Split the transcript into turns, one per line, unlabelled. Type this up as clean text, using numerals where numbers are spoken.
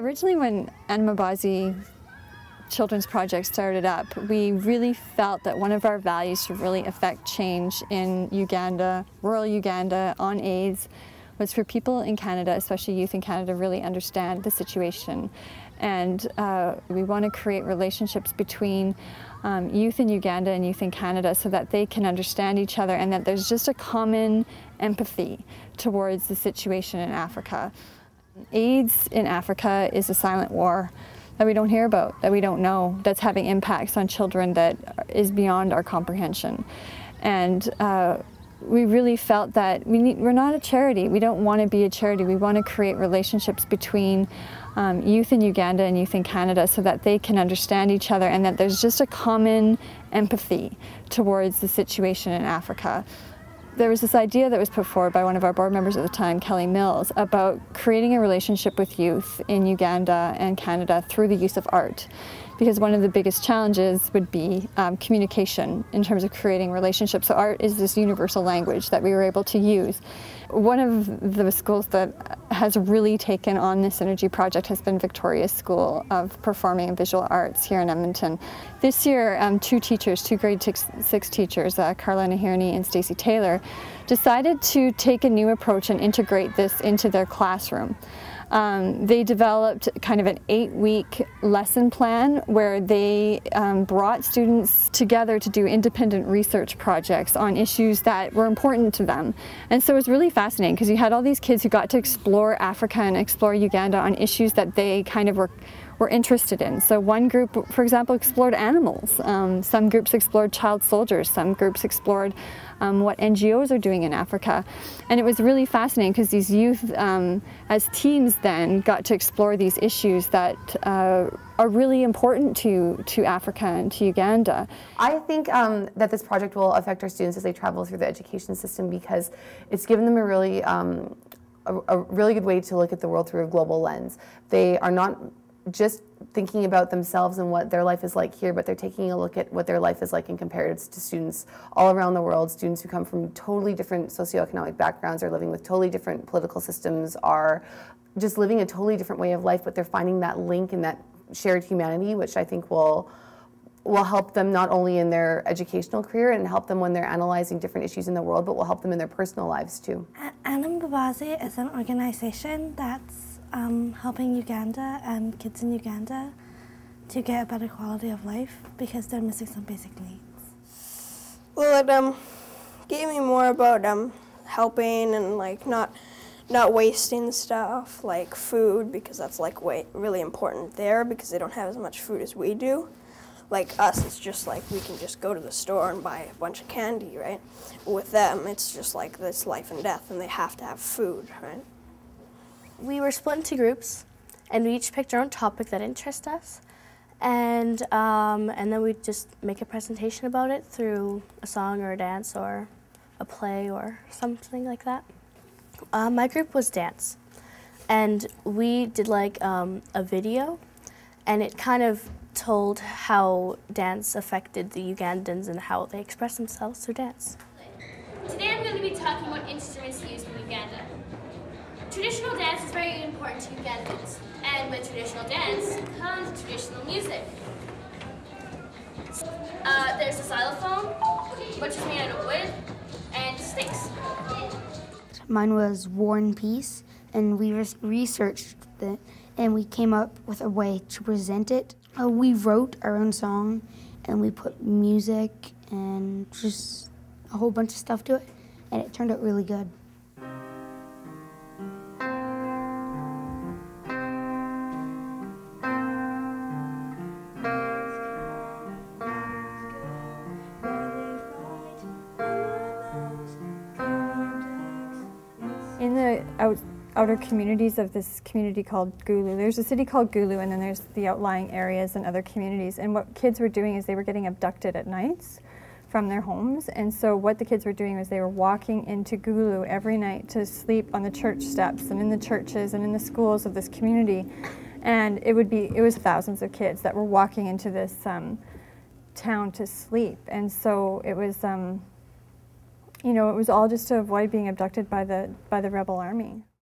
Originally, when Ainembabazi Children's Project started up, we really felt that one of our values to really affect change in Uganda, rural Uganda, on AIDS, was for people in Canada, especially youth in Canada, to really understand the situation. And we want to create relationships between youth in Uganda and youth in Canada so that they can understand each other and that there's just a common empathy towards the situation in Africa. AIDS in Africa is a silent war that we don't hear about, that we don't know, that's having impacts on children that is beyond our comprehension. And we really felt that we're not a charity. We don't want to be a charity. We want to create relationships between youth in Uganda and youth in Canada so that they can understand each other and that there's just a common empathy towards the situation in Africa. There was this idea that was put forward by one of our board members at the time, Kelly Mills, about creating a relationship with youth in Uganda and Canada through the use of art. Because one of the biggest challenges would be communication in terms of creating relationships. So art is this universal language that we were able to use. One of the schools that has really taken on this energy project has been Victoria's School of Performing and Visual Arts here in Edmonton. This year, two grade 6 teachers, Carla Nahirni and Stacey Taylor, decided to take a new approach and integrate this into their classroom. They developed kind of an 8-week lesson plan where they brought students together to do independent research projects on issues that were important to them. And so it was really fascinating because you had all these kids who got to explore Africa and explore Uganda on issues that they kind of were interested in. So one group, for example, explored animals. Some groups explored child soldiers. Some groups explored what NGOs are doing in Africa. And it was really fascinating because these youth, as teams then, got to explore these issues that are really important to Africa and to Uganda.
I think that this project will affect our students as they travel through the education system because it's given them a really good way to look at the world through a global lens. They are not just thinking about themselves and what their life is like here, but they're taking a look at what their life is like in comparison to students all around the world, students who come from totally different socioeconomic backgrounds, are living with totally different political systems, are just living a totally different way of life, but they're finding that link and that shared humanity, which I think will help them not only in their educational career and help them when they're analyzing different issues in the world, but will help them in their personal lives too.
Ainembabazi is an organization that's helping Uganda and kids in Uganda to get a better quality of life because they're missing some basic needs.
Well, it gave me more about helping and like not wasting stuff like food, because that's like really important there because they don't have as much food as we do. Like us, it's just like we can just go to the store and buy a bunch of candy, right? With them, it's just like this life and death, and they have to have food, right?
We were split into groups, and we each picked our own topic that interested us, and then we'd just make a presentation about it through a song or a dance or a play or something like that. My group was dance, and we did like a video, and it kind of told how dance affected the Ugandans and how they express themselves through dance.
Today I'm going to be talking about instruments used in Uganda. Traditional dance is very important to Ugandans, and with traditional dance comes traditional music. There's a xylophone, which is made out of wood, and sticks.
Mine was War and Peace, and we researched it, and we came up with a way to present it. We wrote our own song, and we put music and just a whole bunch of stuff to it, and it turned out really good.
In the outer communities of this community called Gulu, there's a city called Gulu, and then there's the outlying areas and other communities. And what kids were doing is they were getting abducted at nights from their homes. And so what the kids were doing was they were walking into Gulu every night to sleep on the church steps and in the churches and in the schools of this community. And it was thousands of kids that were walking into this town to sleep. And so it was, you know, it was all just to avoid being abducted by the rebel army.